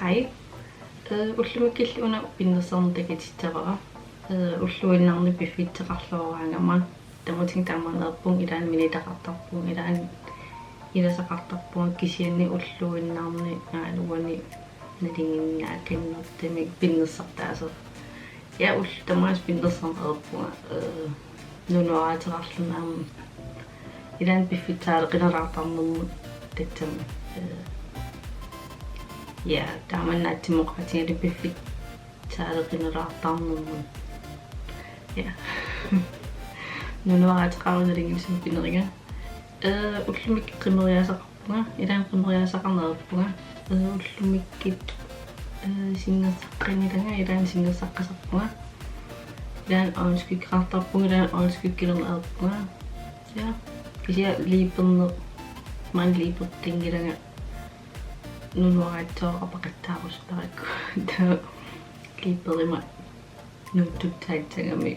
Hej. Ulluinnarni una pinnersartaasera takitittavara. Ulluinnarni piffitteqarluoraangamma. Tamuting taamaanerpung ilaan minitaqartarpung ilaan ilasaqartarpung kisianni ulluinnarni aaluani nalinginnaakannartami pinnersartaasera. Ja tamas pinnersartaasera nunuaraateqarlunaam ilaan piffitsaaleqineraartarnermut tatsam ja taamannaatimoqatigali piffitsaaleqineraartarnermut ja nunuaraateqarunalingilsum pinneriga ullumik qimeriasaqarpunga ilaan qimeriasaqarnerpunga ullumikkit singersaqqinilanga ilaan singersaqqasarpunga ilaan aanskykqartarpunga ilaan aanskykkilernerpunga ja kisia liiperner man liipertingilanga nunuaraattoqapaqattaarusutarakku taa liiperima nuuttutaitsagami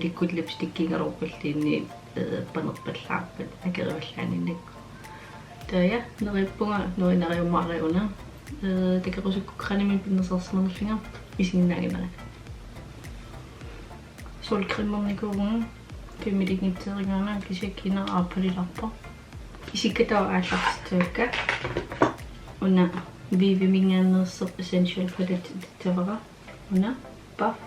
liquid lipstickingaruppalliinni panerpallaarpat akerivallaaninnakku taja nerippunga nuinariummaariuna takequsukkuqranimin pinnersersernerlinga isinginnaaginaari solkrimmernikurunga kimiligngitseeringaana kisiakkiineraarpalilarpa isikkatawa aallartituakka una vivimingaannerser essential quality-tavara una buff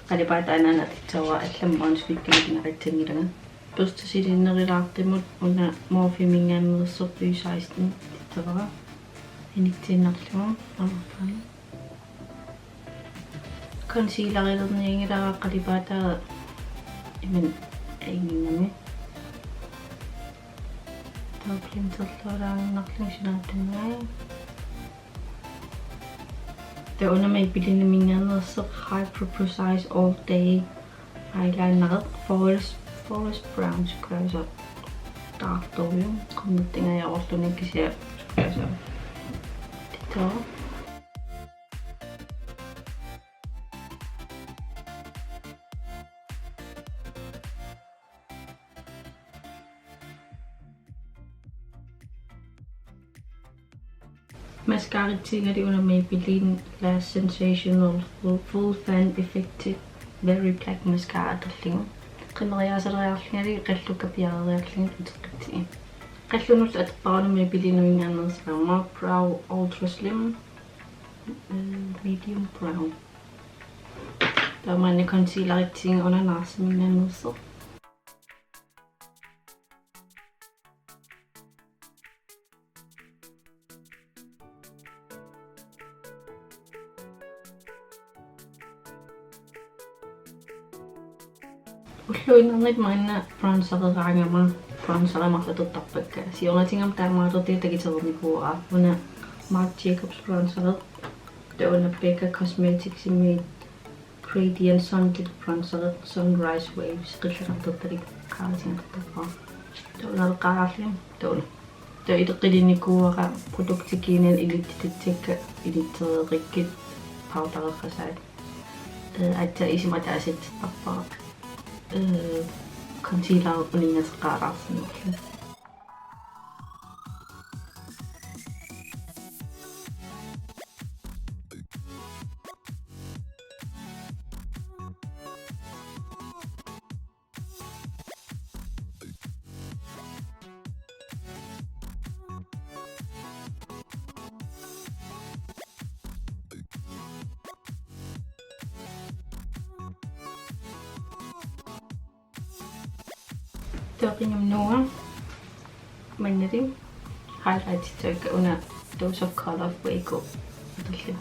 qalipaataanaana tittavara allammaanskikkimakinaqatsangilanga perstasilinerilaartimut una morfimingaannerser B16 tittavara iniktiinnarlugum amarpaani concealerilerniingilara qalipaataa iman ainginnami tauplinterluaraangnarlungsinaatungai taunamai pilinimingaannerser hyper precise all day eyeliner forest brown squares dark dorium qommertingajaorlunikisia squares tittavara Mascara-tingali una Maybelline Lash Sensational Full Fan Effective Very Black Mascara tallingu. Qimeriaaseriarlingali qallukapiareriarlingal uteqqitigi. Qallunullu aterparuna Maybelline uingaannerserama Brow Ultra Slim Medium Brown. Taamaanni concealerittinga unanaarsimingaannerser. Ulluinnarnit maanna bronzereraangama bronzeramarlatertarpakka siornatingam taamaalerti takiterernikuuraa una Marc Jacobs bronzeret tauna Becca Cosmetics immi Gradient Sun Glitter bronzeret Sunrise Waves qillartartalik qaaratingartarpaa taunaleqaararliam tauna taiteqilinnikuuara produktikiinan ilittitatsikka ilittereerikkit powdereqqasaat atta isimataasittarpara concealer uningasqaaraarsinerlu Toqingam nuga mannari highlights toka una dose of color wake up atallu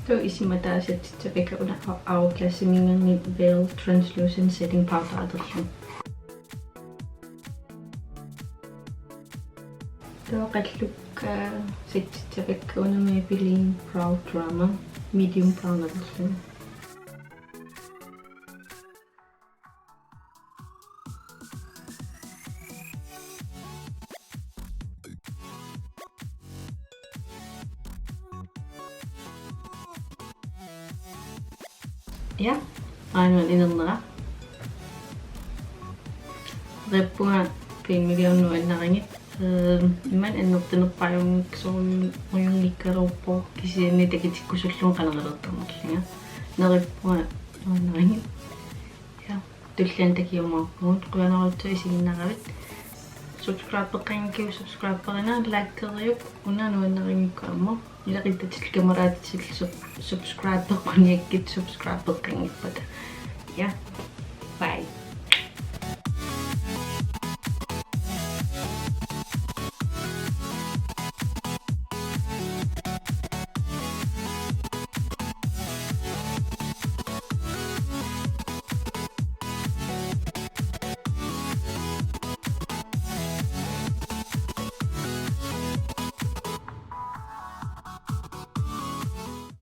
to isimataasat tapeka una hourglass minganni veil translucent setting powder atallu qalluka sittitapakkuuna Maybelline Brow Drama medium brown atallu Ja, Ulluinnarni. Reppunga piimmigiunnuinnaringit. Imman annertinerpajungiksoorun ujungikkaluuppo kisianni takitikkusulluun qanerelertarnerlinga. Nerippunga Ulluinnarringit. Ja, tullan takiumaarpugut quyanarutsu isiginnaravit. Subscribe-qingkiu like-teriup Ulluinnarringikku amma ilaqittatil kameraatitil subscribe-quniakkit subscribe-qingippata. Ja, bye.